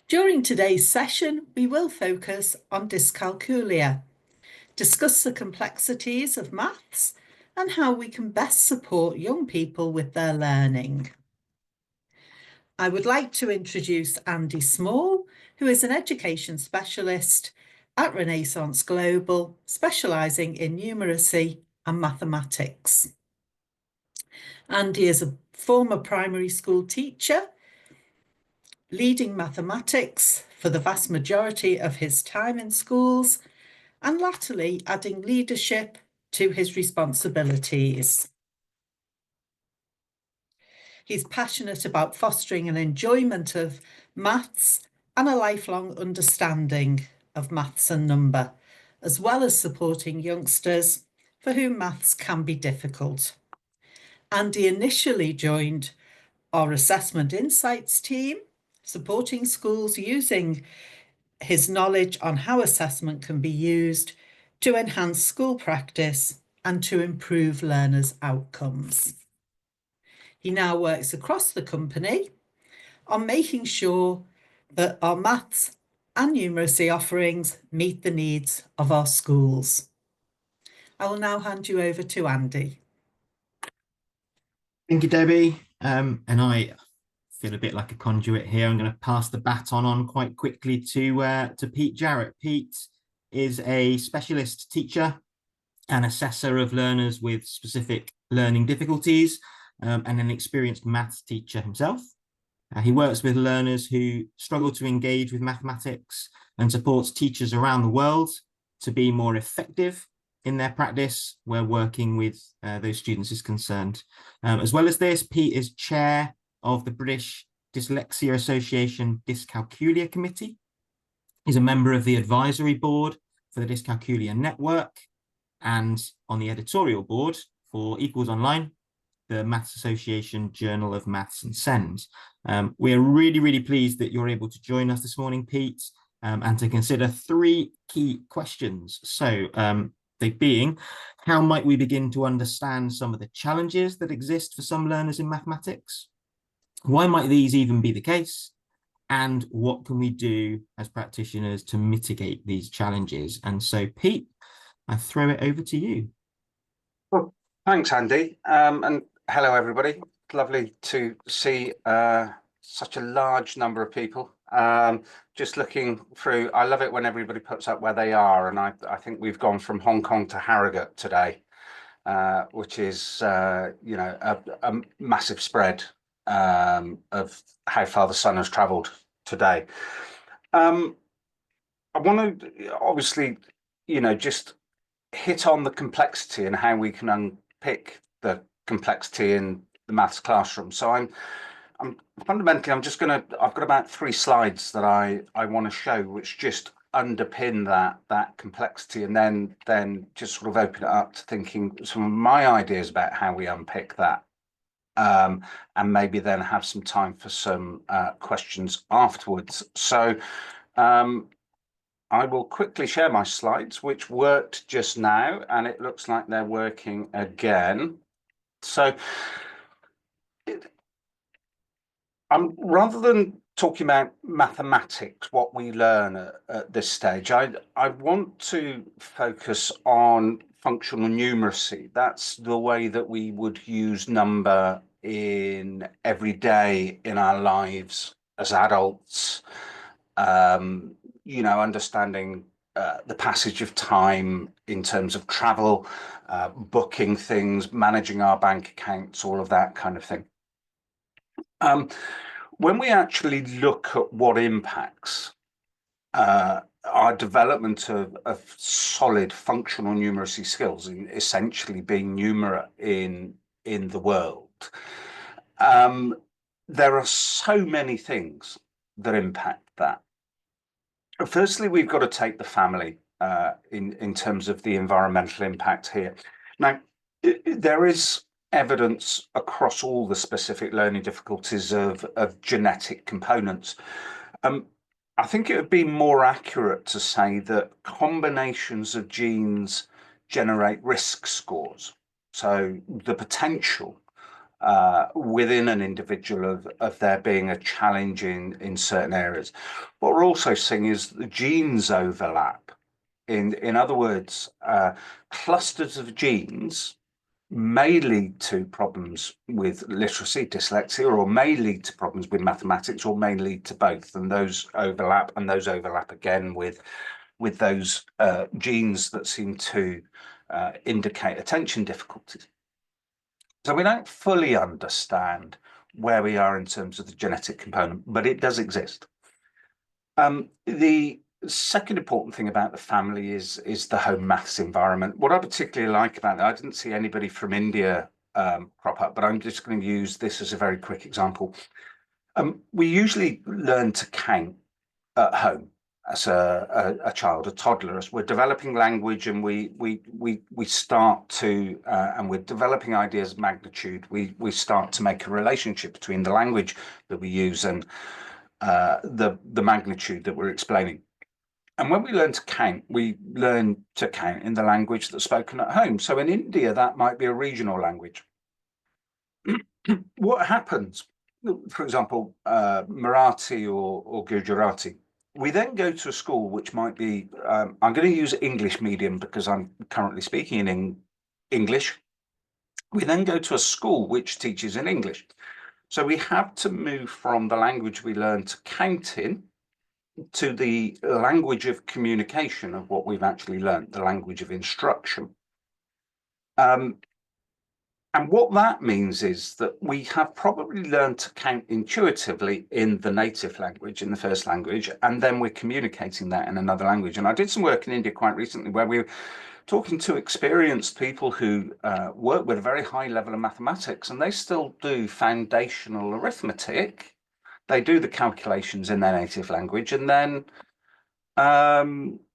During today's session, we will focus on dyscalculia, discuss the complexities of maths and how we can best support young people with their learning. I would like to introduce Andy Small, who is an education specialist at Renaissance Global, specialising in numeracy and mathematics. Andy is a former primary school teacher, leading mathematics for the vast majority of his time in schools, and latterly adding leadership to his responsibilities. He's passionate about fostering an enjoyment of maths and a lifelong understanding of maths and number, as well as supporting youngsters for whom maths can be difficult. Andy initially joined our Assessment Insights team, supporting schools using his knowledge on how assessment can be used to enhance school practice and to improve learners' outcomes. He now works across the company on making sure that our maths and numeracy offerings meet the needs of our schools. I will now hand you over to Andy. Thank you, Debbie. And I feel a bit like a conduit here. I'm going to pass the baton on quite quickly to Pete Garrett. Pete is a specialist teacher and assessor of learners with specific learning difficulties, and an experienced maths teacher himself. He works with learners who struggle to engage with mathematics and supports teachers around the world to be more effective in their practice where working with those students is concerned. As well as this, Pete is chair of the British Dyslexia Association Dyscalculia Committee. He's a member of the advisory board for the Dyscalculia Network and on the editorial board for Equals Online, the Maths Association Journal of Maths and SEND. We're really pleased that you're able to join us this morning, Pete, and to consider three key questions. So they being, how might we begin to understand some of the challenges that exist for some learners in mathematics? Why might these even be the case? And what can we do as practitioners to mitigate these challenges? And so, Pete, I throw it over to you. Well, thanks, Andy. And hello, everybody. Lovely to see such a large number of people. Just looking through, I love it when everybody puts up where they are. And I think we've gone from Hong Kong to Harrogate today, which is, you know, a massive spread of how far the sun has travelled today. I want to obviously, you know, just hit on the complexity and how we can unpick the complexity in the maths classroom. So I'm fundamentally, I've got about 3 slides that I want to show, which just underpin that complexity, and then just sort of open it up to thinking some of my ideas about how we unpick that, and maybe then have some time for some questions afterwards. So I will quickly share my slides, which worked just now, and it looks like they're working again. So rather than talking about mathematics, what we learn at this stage, I want to focus on functional numeracy. That's the way that we would use number in every day in our lives as adults. You know, understanding the passage of time in terms of travel, booking things, managing our bank accounts, all of that kind of thing. When we actually look at what impacts our development of solid functional numeracy skills, essentially being numerate in the world, there are so many things that impact that. Firstly, we've got to take the family in terms of the environmental impact here. Now, there is evidence across all the specific learning difficulties of genetic components. I think it would be more accurate to say that combinations of genes generate risk scores. So the potential within an individual of there being a challenge in certain areas. What we're also seeing is the genes overlap. In other words, clusters of genes may lead to problems with literacy, dyslexia, or may lead to problems with mathematics, or may lead to both. And those overlap again with those genes that seem to indicate attention difficulties. So we don't fully understand where we are in terms of the genetic component, but it does exist. The second important thing about the family is the home maths environment. What I particularly like about it, I didn't see anybody from India crop up, but I'm just going to use this as a very quick example. We usually learn to count at home as a child, a toddler, as we're developing language, and we start to and we're developing ideas of magnitude. We start to make a relationship between the language that we use and the magnitude that we're explaining. And when we learn to count, we learn to count in the language that's spoken at home. So in India, that might be a regional language. What happens, for example, Marathi or Gujarati, we then go to a school which might be, I'm going to use English medium because I'm currently speaking in English. We then go to a school which teaches in English. So we have to move from the language we learn to count in to the language of communication of what we've actually learned, the language of instruction. And what that means is that we have probably learned to count intuitively in the native language, in the first language, and then we're communicating that in another language. And I did some work in India quite recently where we were talking to experienced people who work with a very high level of mathematics, and they still do foundational arithmetic. They do the calculations in their native language and then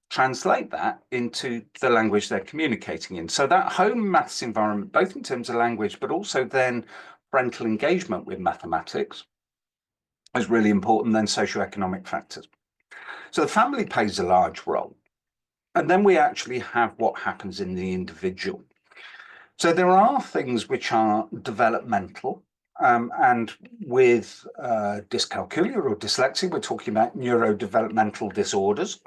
translate that into the language they're communicating in. So that home maths environment, both in terms of language, but also then parental engagement with mathematics, is really important. Then socioeconomic factors. So the family plays a large role. And then we actually have what happens in the individual. So there are things which are developmental. And with dyscalculia or dyslexia, we're talking about neurodevelopmental disorders.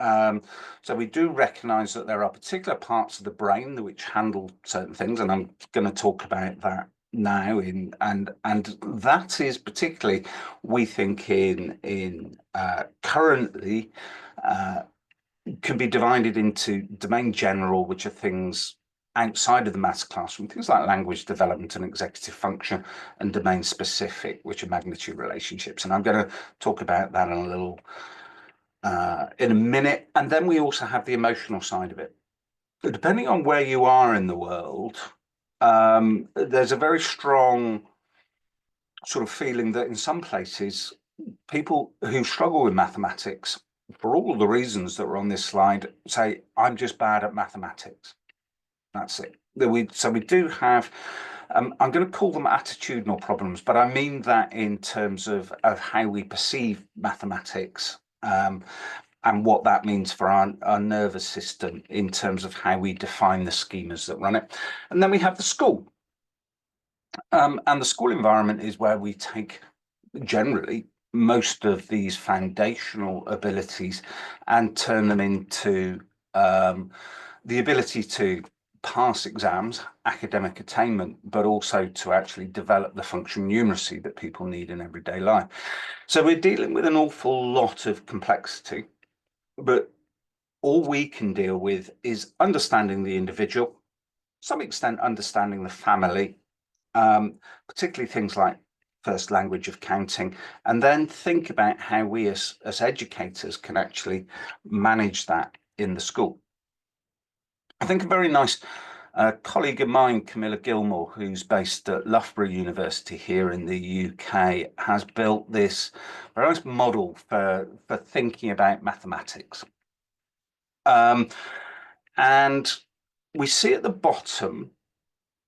So we do recognize that there are particular parts of the brain which handle certain things, and I'm going to talk about that now. And that is particularly, we think, in currently can be divided into domain general, which are things outside of the maths classroom, things like language development and executive function, and domain specific, which are magnitude relationships. And I'm going to talk about that in a minute. And then we also have the emotional side of it. But depending on where you are in the world, there's a very strong sort of feeling that in some places, people who struggle with mathematics, for all the reasons that were on this slide, say, I'm just bad at mathematics. That's it. So we do have, I'm going to call them attitudinal problems, but I mean that in terms of how we perceive mathematics and what that means for our nervous system in terms of how we define the schemas that run it. And then we have the school. And the school environment is where we take generally most of these foundational abilities and turn them into the ability to pass exams, academic attainment, but also to actually develop the functional numeracy that people need in everyday life. So we're dealing with an awful lot of complexity, but all we can deal with is understanding the individual, to some extent understanding the family, particularly things like first language of counting, and then think about how we as educators can actually manage that in the school. I think a very nice colleague of mine, Camilla Gilmore, who's based at Loughborough University here in the UK, has built this very nice model for thinking about mathematics. And we see at the bottom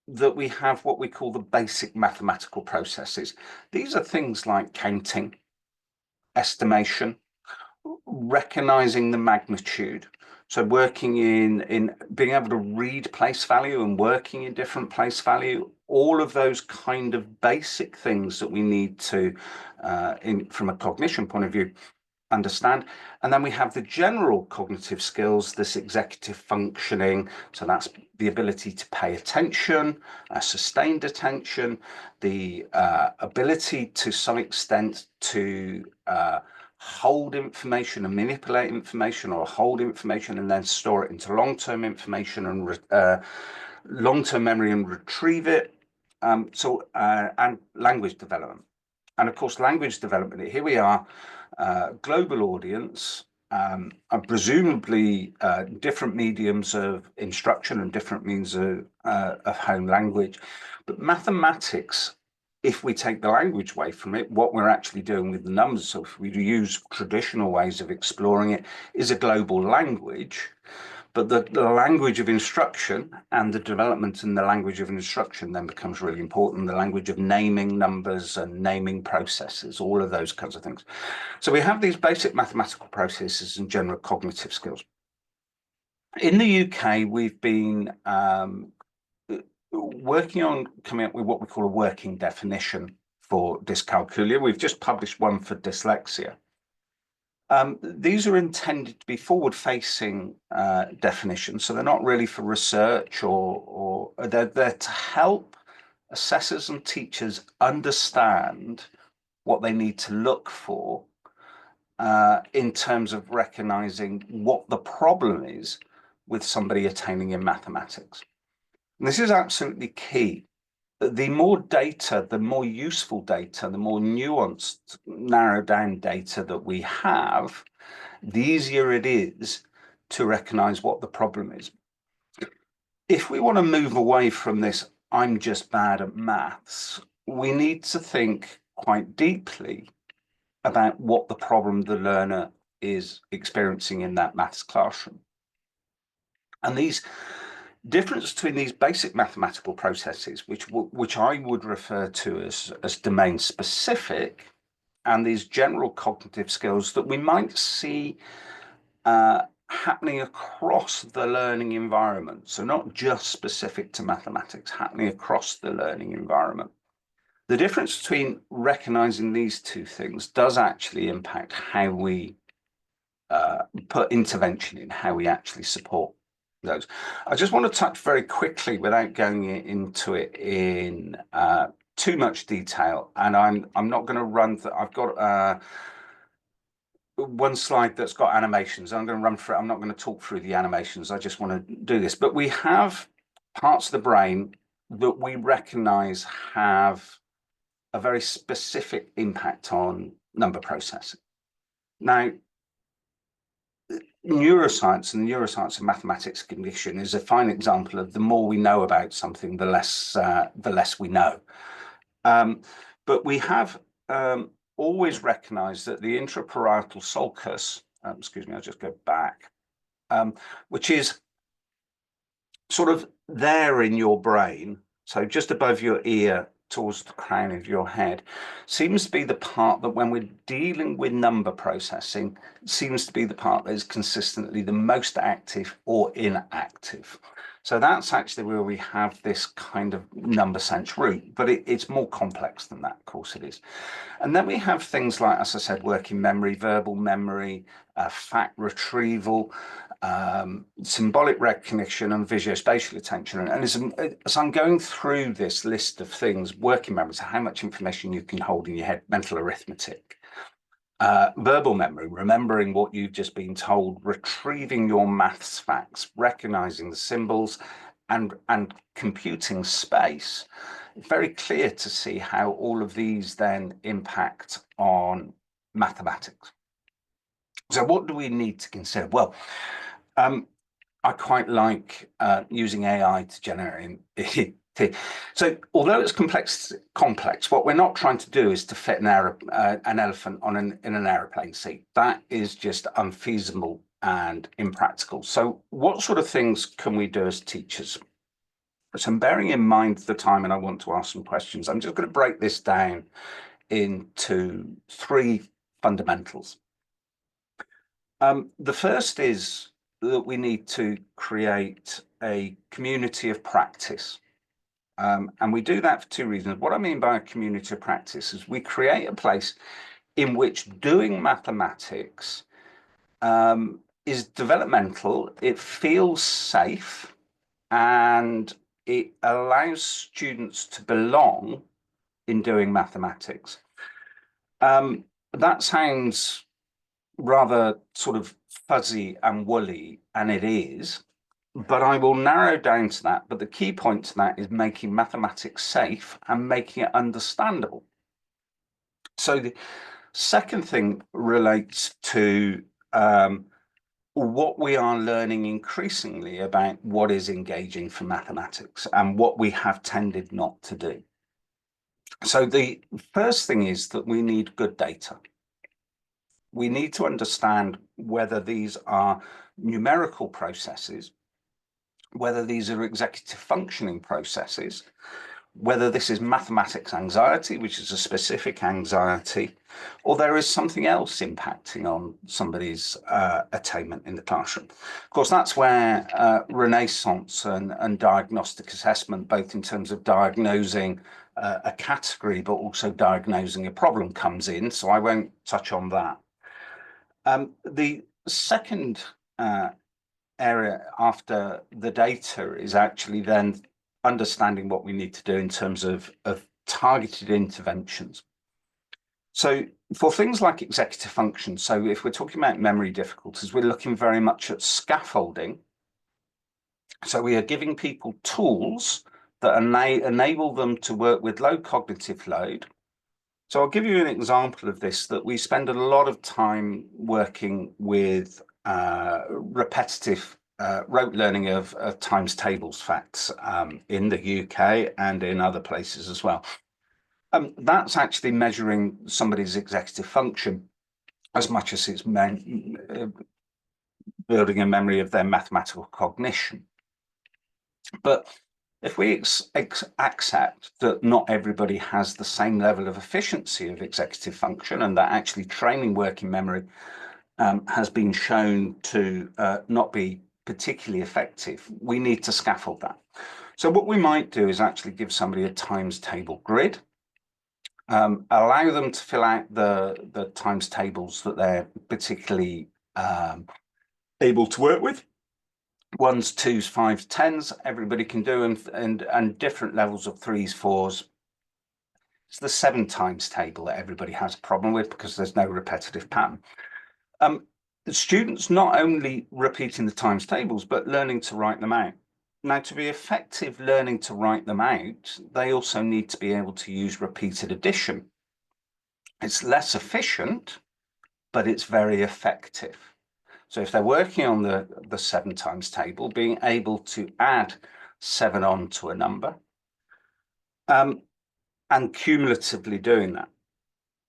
that we have what we call the basic mathematical processes. These are things like counting, estimation, recognizing the magnitude. So working in being able to read place value and working in different place value, all of those kind of basic things that we need to, from a cognition point of view, understand. And then we have the general cognitive skills, this executive functioning. So that's the ability to pay attention, sustained attention, the ability to some extent to hold information and manipulate information, or hold information and then store it into long-term information and long-term memory and retrieve it. And language development. And of course, language development, here we are, global audience, and presumably different mediums of instruction and different means of home language. But mathematics, if we take the language away from it, what we're actually doing with the numbers, so if we use traditional ways of exploring it, is a global language. But the language of instruction and the development in the language of instruction then becomes really important. The language of naming numbers and naming processes, all of those kinds of things. So we have these basic mathematical processes and general cognitive skills. In the UK, we've been working on coming up with what we call a working definition for dyscalculia. We've just published one for dyslexia. These are intended to be forward-facing definitions, so they're not really for research, or they're to help assessors and teachers understand what they need to look for in terms of recognizing what the problem is with somebody attaining in mathematics. And this is absolutely key. The more data, the more useful data, the more nuanced, narrowed down data that we have, the easier it is to recognize what the problem is. If we want to move away from this, I'm just bad at maths, we need to think quite deeply about what the problem the learner is experiencing in that maths classroom. And these difference between these basic mathematical processes, which I would refer to as domain specific, and these general cognitive skills that we might see happening across the learning environment. So not just specific to mathematics, happening across the learning environment. The difference between recognizing these two things does actually impact how we put intervention in, how we actually support those. I just want to touch very quickly, without going into it in too much detail, and I'm not going to run. I've got one slide that's got animations. I'm going to run through. I'm not going to talk through the animations. I just want to do this. But we have parts of the brain that we recognize have a very specific impact on number processing. Now, neuroscience and the neuroscience of mathematics cognition is a fine example of the more we know about something, the less we know. But we have always recognized that the intraparietal sulcus, excuse me, I'll just go back, which is sort of there in your brain, so just above your ear, towards the crown of your head, seems to be the part that, when we're dealing with number processing, seems to be the part that is consistently the most active or inactive. So that's actually where we have this kind of number sense root, but it's more complex than that, of course it is. And then we have things like, as I said, working memory, verbal memory, fact retrieval, symbolic recognition, and visuospatial attention. And as I'm going through this list of things, working memory, so how much information you can hold in your head, mental arithmetic, verbal memory, remembering what you've just been told, retrieving your maths facts, recognizing the symbols, and computing space. It's very clear to see how all of these then impact on mathematics. So what do we need to consider? Well, I quite like using AI to generate it. So although it's complex, what we're not trying to do is to fit an elephant in an aeroplane seat. That is just unfeasible and impractical. So what sort of things can we do as teachers? So I'm bearing in mind the time, and I want to ask some questions. I'm just going to break this down into three fundamentals. The first is that we need to create a community of practice. And we do that for two reasons. What I mean by a community of practice is we create a place in which doing mathematics is developmental, it feels safe, and it allows students to belong in doing mathematics. That sounds rather sort of fuzzy and woolly, and it is, but I will narrow down to that. But the key point to that is making mathematics safe and making it understandable. So the second thing relates to what we are learning increasingly about what is engaging for mathematics and what we have tended not to do. So the first thing is that we need good data. We need to understand whether these are numerical processes, whether these are executive functioning processes, whether this is mathematics anxiety, which is a specific anxiety, or there is something else impacting on somebody's attainment in the classroom. Of course, that's where Renaissance and diagnostic assessment, both in terms of diagnosing a category, but also diagnosing a problem, comes in. So I won't touch on that. The second area after the data is actually then understanding what we need to do in terms of targeted interventions. So for things like executive function, so if we're talking about memory difficulties, we're looking very much at scaffolding. So we are giving people tools that enable them to work with low cognitive load. So I'll give you an example of this, that we spend a lot of time working with repetitive rote learning of times tables facts in the UK and in other places as well. That's actually measuring somebody's executive function as much as it's building a memory of their mathematical cognition. But if we accept that not everybody has the same level of efficiency of executive function, and that actually training working memory has been shown to not be particularly effective, we need to scaffold that. So what we might do is actually give somebody a times table grid, allow them to fill out the times tables that they're particularly able to work with. Ones, twos, fives, tens, everybody can do, and different levels of threes, fours. It's the 7 times table that everybody has a problem with because there's no repetitive pattern. The students not only repeating the times tables, but learning to write them out. Now, to be effective learning to write them out, they also need to be able to use repeated addition. It's less efficient, but it's very effective. So if they're working on the 7 times table, being able to add 7 on to a number and cumulatively doing that.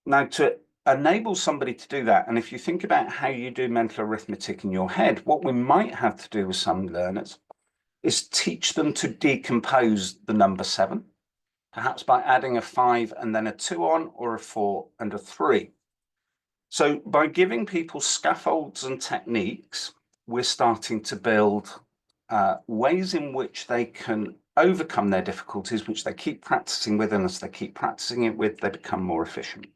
Now, to enable somebody to do that, and if you think about how you do mental arithmetic in your head, what we might have to do with some learners is teach them to decompose the number 7, perhaps by adding a 5 and then a 2 on, or a 4 and a 3. So by giving people scaffolds and techniques, we're starting to build ways in which they can overcome their difficulties, which they keep practicing with, and as they keep practicing it with, they become more efficient.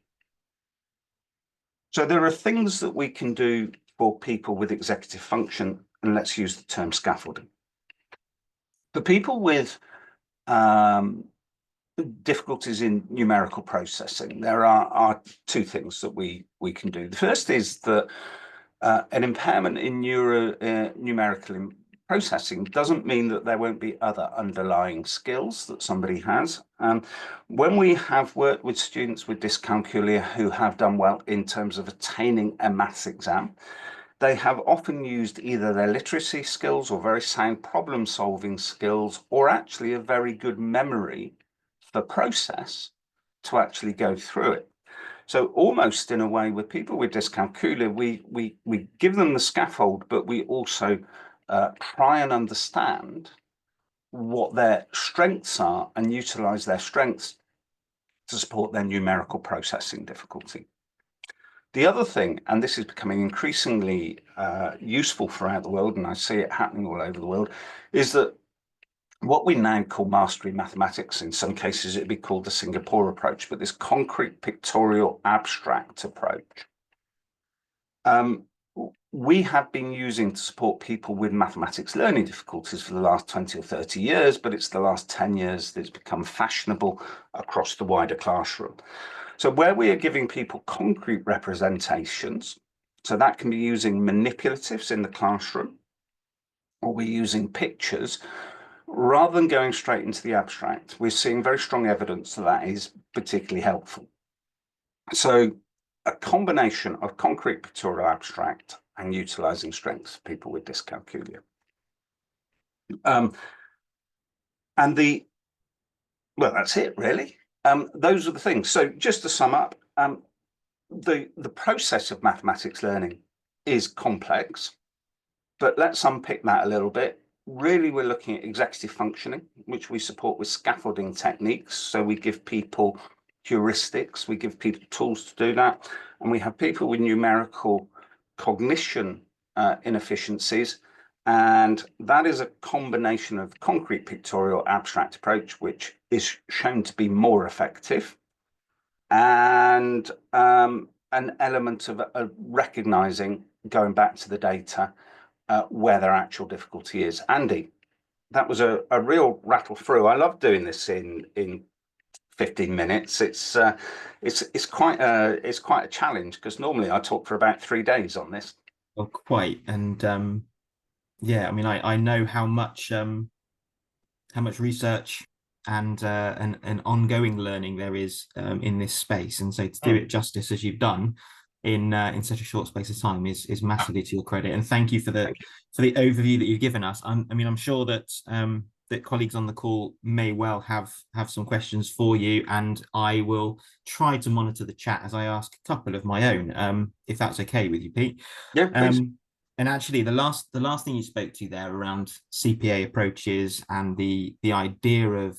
So there are things that we can do for people with executive function, and let's use the term scaffolding. For people with difficulties in numerical processing, there are 2 things that we can do. The first is that an impairment in numerical processing doesn't mean that there won't be other underlying skills that somebody has. When we have worked with students with dyscalculia who have done well in terms of attaining a maths exam, they have often used either their literacy skills or very sound problem solving skills, or actually a very good memory for process to actually go through it. So almost in a way with people with dyscalculia, we give them the scaffold, but we also try and understand what their strengths are and utilize their strengths to support their numerical processing difficulty. The other thing, and this is becoming increasingly useful throughout the world, and I see it happening all over the world, is that what we now call mastery mathematics. In some cases, it'd be called the Singapore approach, but this concrete pictorial abstract approach, we have been using to support people with mathematics learning difficulties for the last 20 or 30 years, but it's the last 10 years that it's become fashionable across the wider classroom. So where we are giving people concrete representations, so that can be using manipulatives in the classroom, or we're using pictures, rather than going straight into the abstract, we're seeing very strong evidence that that is particularly helpful. So a combination of concrete pictorial abstract and utilizing strengths of people with dyscalculia. Well, that's it really. Those are the things. So just to sum up, the process of mathematics learning is complex, but let's unpick that a little bit. Really, we're looking at executive functioning, which we support with scaffolding techniques. So we give people heuristics, we give people tools to do that. And we have people with numerical cognition inefficiencies. And that is a combination of concrete pictorial abstract approach, which is shown to be more effective, and an element of recognizing, going back to the data, where their actual difficulty is. Andy, that was a real rattle through. I love doing this in 15 minutes. It's quite a challenge, because normally I talk for about 3 days on this. Well, quite. And yeah, I mean, I know how much research and ongoing learning there is in this space, and so to do it justice as you've done in such a short space of time is massively to your credit. And thank you for the overview that you've given us. I mean, I'm sure that that colleagues on the call may well have some questions for you, and I will try to monitor the chat as I ask a couple of my own, if that's okay with you, Pete. Yeah, please. And actually, the last thing you spoke to there around CPA approaches and the idea of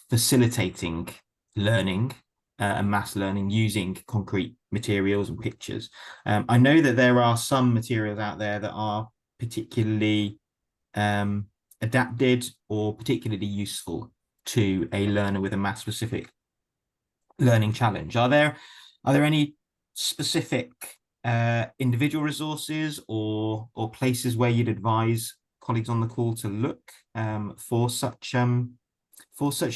facilitating learning and mass learning using concrete materials and pictures. I know that there are some materials out there that are particularly adapted or particularly useful to a learner with a math specific learning challenge. Are there any specific individual resources or places where you'd advise colleagues on the call to look for such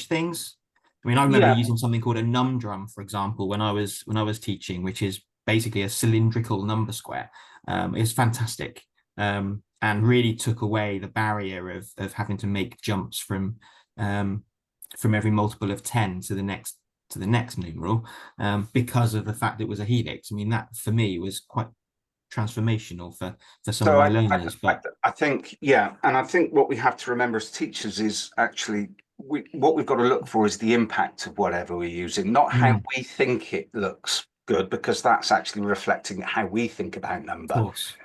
things? I mean, I remember using something called a num drum, for example, when I was teaching, which is basically a cylindrical number square. It's fantastic, and really took away the barrier of having to make jumps from every multiple of 10 to the next numeral, because of the fact it was a helix. I mean, that for me was quite transformational for some of my learners. But I think, yeah, and I think what we have to remember as teachers is actually what we've got to look for is the impact of whatever we're using, not how we think it looks good, because that's actually reflecting how we think about number. Of course.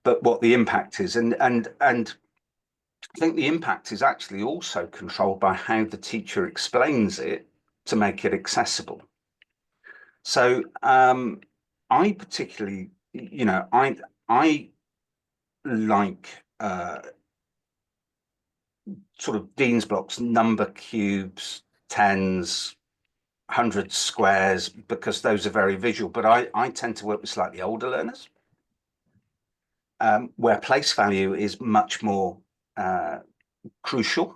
But what the impact is, and I think the impact is actually also controlled by how the teacher explains it to make it accessible. So I particularly, you know, I like sort of Dean's blocks, number cubes, tens, hundreds, squares, because those are very visual. But I tend to work with slightly older learners, where place value is much more crucial.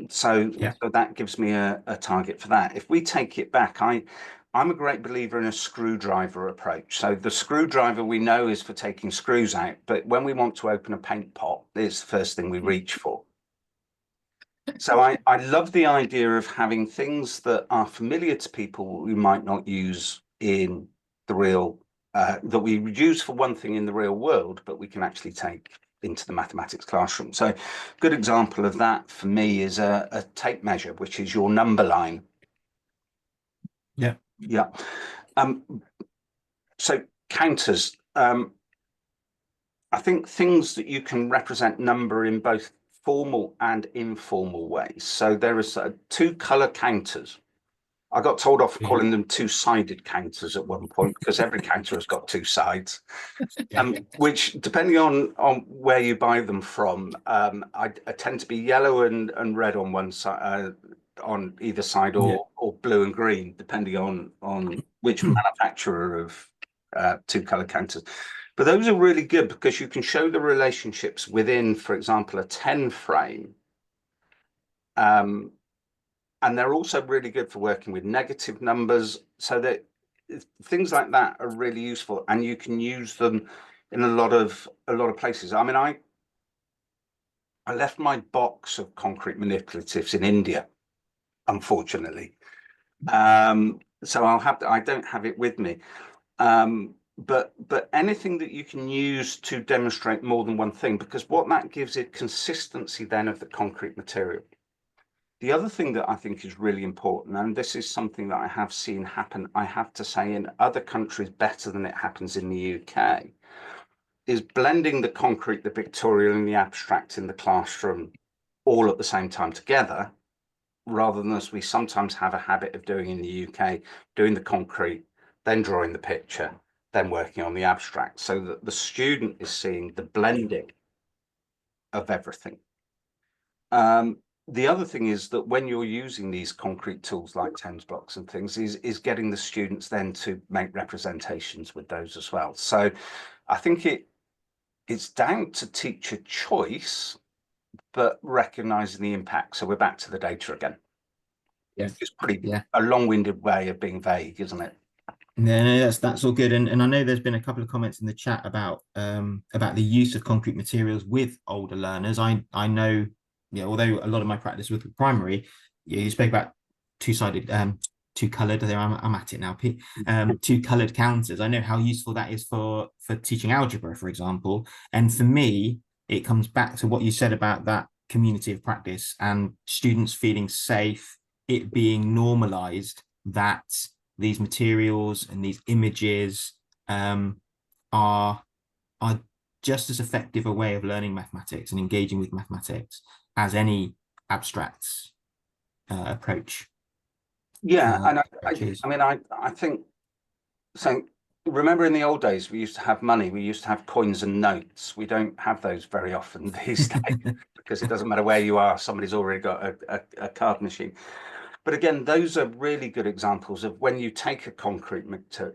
So that gives me a target for that. If we take it back, I'm a great believer in a screwdriver approach. So the screwdriver we know is for taking screws out, but when we want to open a paint pot, it's the first thing we reach for. So I love the idea of having things that are familiar to people we might not use in the real, that we use for one thing in the real world, but we can actually take into the mathematics classroom. So a good example of that for me is a tape measure, which is your number line. Yeah. Yeah. So counters. I think things that you can represent number in both formal and informal ways. So there is 2 color counters. I got told off for Yeah. calling them two-sided counters at one point because every counter has got two sides. Which, depending on where you buy them from, I tend to be yellow and red on one side, on either side, or blue and green, depending on which manufacturer of two-color counters. But those are really good because you can show the relationships within, for example, a 10 frame. And they're also really good for working with negative numbers, so that things like that are really useful, and you can use them in a lot of places. I mean, I left my box of concrete manipulatives in India, unfortunately. So I don't have it with me. But anything that you can use to demonstrate more than one thing, because what that gives it consistency then of the concrete material. The other thing that I think is really important, and this is something that I have seen happen, I have to say, in other countries better than it happens in the UK, is blending the concrete, the pictorial, and the abstract in the classroom all at the same time together, rather than as we sometimes have a habit of doing in the UK, doing the concrete, then drawing the picture, then working on the abstract, so that the student is seeing the blending of everything. The other thing is that when you're using these concrete tools like TEMS blocks and things, is getting the students then to make representations with those as well. So I think it's down to teacher choice, but recognizing the impact. So we're back to the data again. Yeah, it's pretty a long-winded way of being vague, isn't it? No, that's all good. And I know there's been a couple of comments in the chat about the use of concrete materials with older learners. I know, although a lot of my practice with primary, you spoke about two-sided, two-coloured. There, I'm at it now, Pete. Two-coloured counters. I know how useful that is for teaching algebra, for example. And for me, it comes back to what you said about that community of practice and students feeling safe, it being normalised that these materials and these images are just as effective a way of learning mathematics and engaging with mathematics as any abstracts approach. And I think so. Remember, in the old days, we used to have money. We used to have coins and notes. We don't have those very often these days because it doesn't matter where you are. Somebody's already got a card machine. But again, those are really good examples of when you take a concrete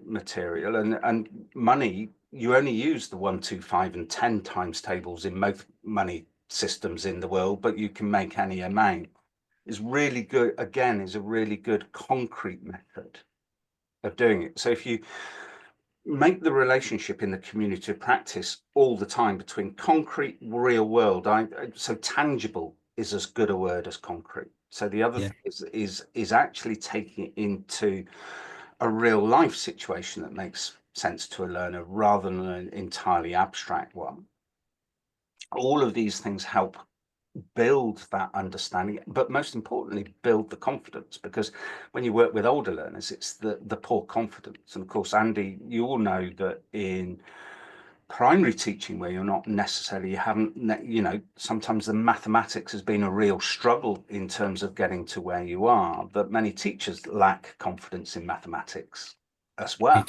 material and money, you only use the 1, 2, 5, and 10 times tables in most money systems in the world, but you can make any amount. Is really good, again, is a really good concrete method of doing it. So if you make the relationship in the community of practice all the time between concrete, real world, so tangible is as good a word as concrete. So the other thing is actually taking it into a real life situation that makes sense to a learner rather than an entirely abstract one. All of these things help build that understanding, but most importantly, build the confidence, because when you work with older learners, it's the poor confidence. And of course, Andy, you all know that in primary teaching, where you're not necessarily, sometimes the mathematics has been a real struggle in terms of getting to where you are, that many teachers lack confidence in mathematics as well.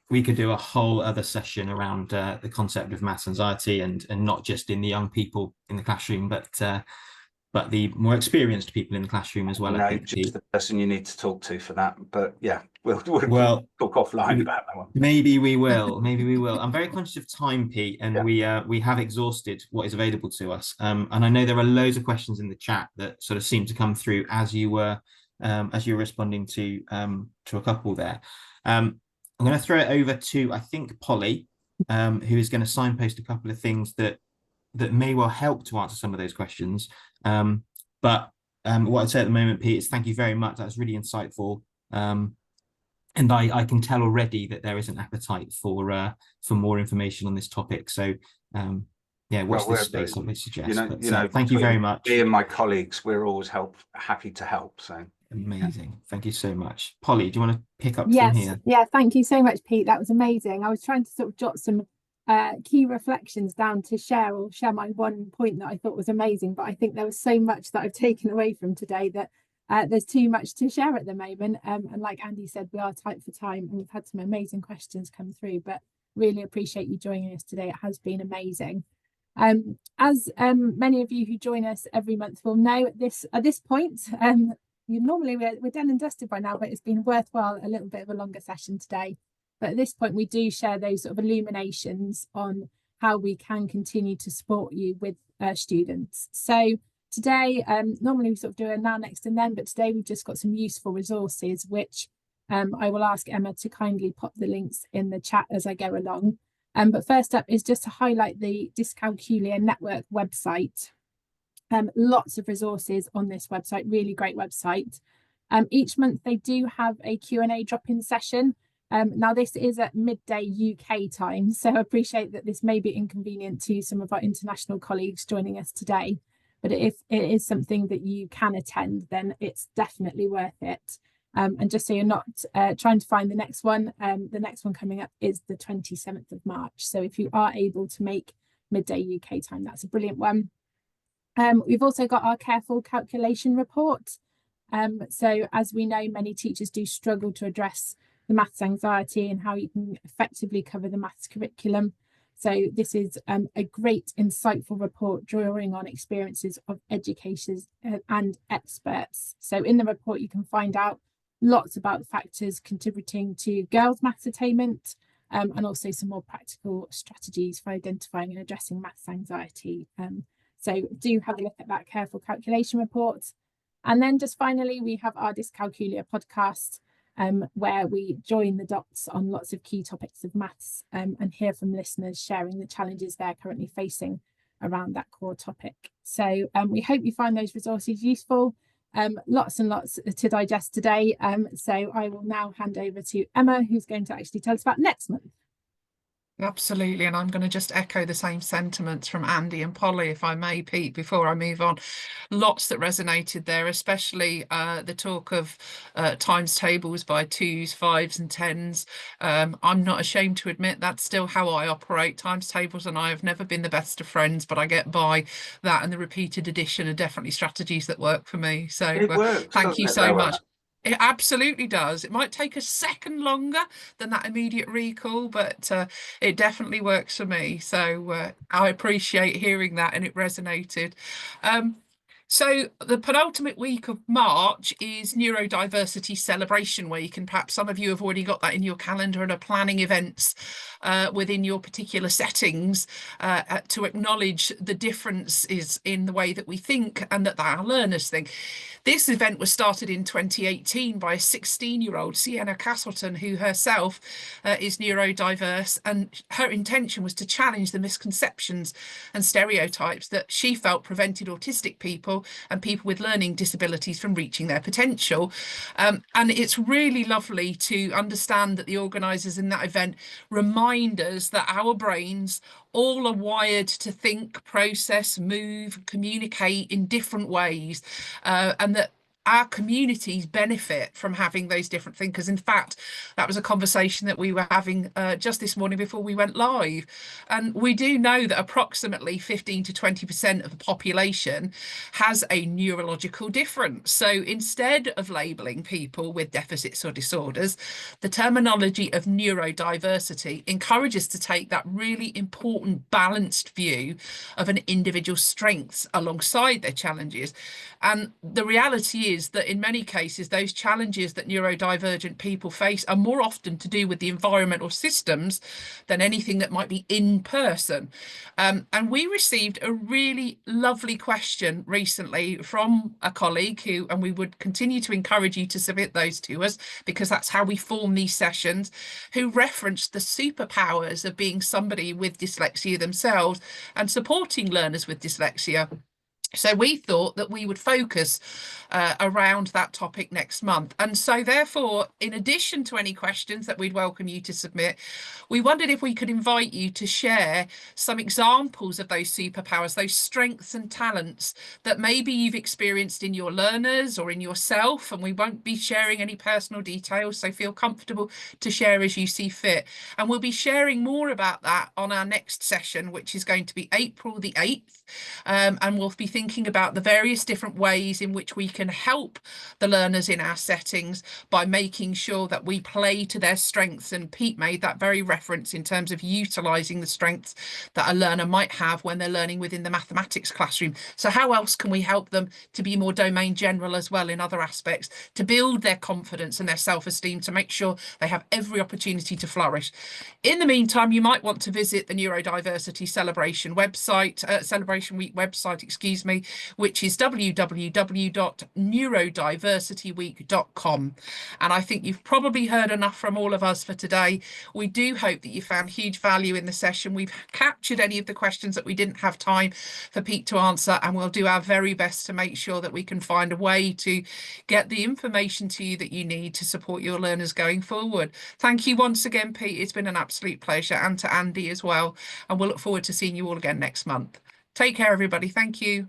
We could do a whole other session around the concept of maths anxiety, and not just in the young people in the classroom, but the more experienced people in the classroom as well. No, I think, just the person you need to talk to for that. But yeah, we'll talk offline about that one. Maybe we will. I'm very conscious of time, Pete, and we have exhausted what is available to us. And I know there are loads of questions in the chat that sort of seem to come through as you were responding to a couple there. I'm going to throw it over to, I think, Polly, who is going to signpost a couple of things that may well help to answer some of those questions. But what I'd say at the moment, Pete, is thank you very much. That's really insightful. And I can tell already that there is an appetite for more information on this topic. So watch this space, I suggest. Thank you very much. Me and my colleagues, we're always happy to help. So amazing. Thank you so much. Polly, do you want to pick up from here? Yeah, thank you so much, Pete. That was amazing. I was trying to sort of jot some key reflections down to share my one point that I thought was amazing, but I think there was so much that I've taken away from today that there's too much to share at the moment. And like Andy said, we are tight for time, and we've had some amazing questions come through, but really appreciate you joining us today. It has been amazing. As many of you who join us every month will know, at this point, normally we're done and dusted by now, but it's been worthwhile a little bit of a longer session today. But at this point, we do share those sort of illuminations on how we can continue to support you with students. So today, normally we sort of do a now, next and then, but today we've just got some useful resources, which I will ask Emma to kindly pop the links in the chat as I go along. But first up is just to highlight the Dyscalculia Network website. Lots of resources on this website, really great website. Each month they do have a Q&A drop-in session. Now this is at midday UK time, so I appreciate that this may be inconvenient to some of our international colleagues joining us today. But if it is something that you can attend, then it's definitely worth it. And just so you're not trying to find the next one coming up is the 27th of March. So if you are able to make midday UK time, that's a brilliant one. We've also got our careful calculation report. So as we know, many teachers do struggle to address the maths anxiety and how you can effectively cover the maths curriculum. So this is a great, insightful report drawing on experiences of educators and experts. So in the report, you can find out lots about factors contributing to girls' maths attainment, and also some more practical strategies for identifying and addressing maths anxiety. So do have a look at that careful calculation report. And then just finally, we have our Dyscalculia podcast, where we join the dots on lots of key topics of maths, and hear from listeners sharing the challenges they're currently facing around that core topic. So we hope you find those resources useful. Lots and lots to digest today. So I will now hand over to Emma, who's going to actually tell us about next month. Absolutely, and I'm going to just echo the same sentiments from Andy and Polly, if I may, Pete, before I move on. Lots that resonated there, especially the talk of times tables by 2s, 5s and 10s. I'm not ashamed to admit that's still how I operate. Times tables and I have never been the best of friends, but I get by that, and the repeated addition are definitely strategies that work for me. So It works, thank you doesn't it, so though, much. It absolutely does. It might take a second longer than that immediate recall, but it definitely works for me. So I appreciate hearing that, and it resonated. So the penultimate week of March is Neurodiversity Celebration Week, and perhaps some of you have already got that in your calendar and are planning events within your particular settings to acknowledge the differences in the way that we think and that our learners think. This event was started in 2018 by a 16-year-old, Sienna Castleton, who herself is neurodiverse, and her intention was to challenge the misconceptions and stereotypes that she felt prevented autistic people and people with learning disabilities from reaching their potential. And it's really lovely to understand that the organisers in that event remind us that our brains all are wired to think, process, move, communicate in different ways, and that our communities benefit from having those different thinkers. In fact, that was a conversation that we were having just this morning before we went live. And we do know that approximately 15 to 20% of the population has a neurological difference. So instead of labelling people with deficits or disorders, the terminology of neurodiversity encourages to take that really important balanced view of an individual's strengths alongside their challenges. And the reality is that in many cases, those challenges that neurodivergent people face are more often to do with the environment or systems than anything that might be in person. And we received a really lovely question recently from a colleague who, and we would continue to encourage you to submit those to us because that's how we form these sessions, who referenced the superpowers of being somebody with dyslexia themselves and supporting learners with dyslexia. So we thought that we would focus around that topic next month. And so therefore, in addition to any questions that we'd welcome you to submit, we wondered if we could invite you to share some examples of those superpowers, those strengths and talents that maybe you've experienced in your learners or in yourself. And we won't be sharing any personal details, so feel comfortable to share as you see fit. And we'll be sharing more about that on our next session, which is going to be April the 8th. And we'll be thinking about the various different ways in which we can help the learners in our settings by making sure that we play to their strengths. And Pete made that very reference in terms of utilising the strengths that a learner might have when they're learning within the mathematics classroom. So how else can we help them to be more domain general as well in other aspects, to build their confidence and their self-esteem, to make sure they have every opportunity to flourish? In the meantime, you might want to visit the Neurodiversity Celebration website, Celebration Week website, excuse me, which is www.neurodiversityweek.com. And I think you've probably heard enough from all of us for today. We do hope that you found huge value in the session. We've captured any of the questions that we didn't have time for Pete to answer, and we'll do our very best to make sure that we can find a way to get the information to you that you need to support your learners going forward. Thank you once again, Pete. It's been an absolute pleasure, and to Andy as well. And we'll look forward to seeing you all again next month. Take care, everybody. Thank you.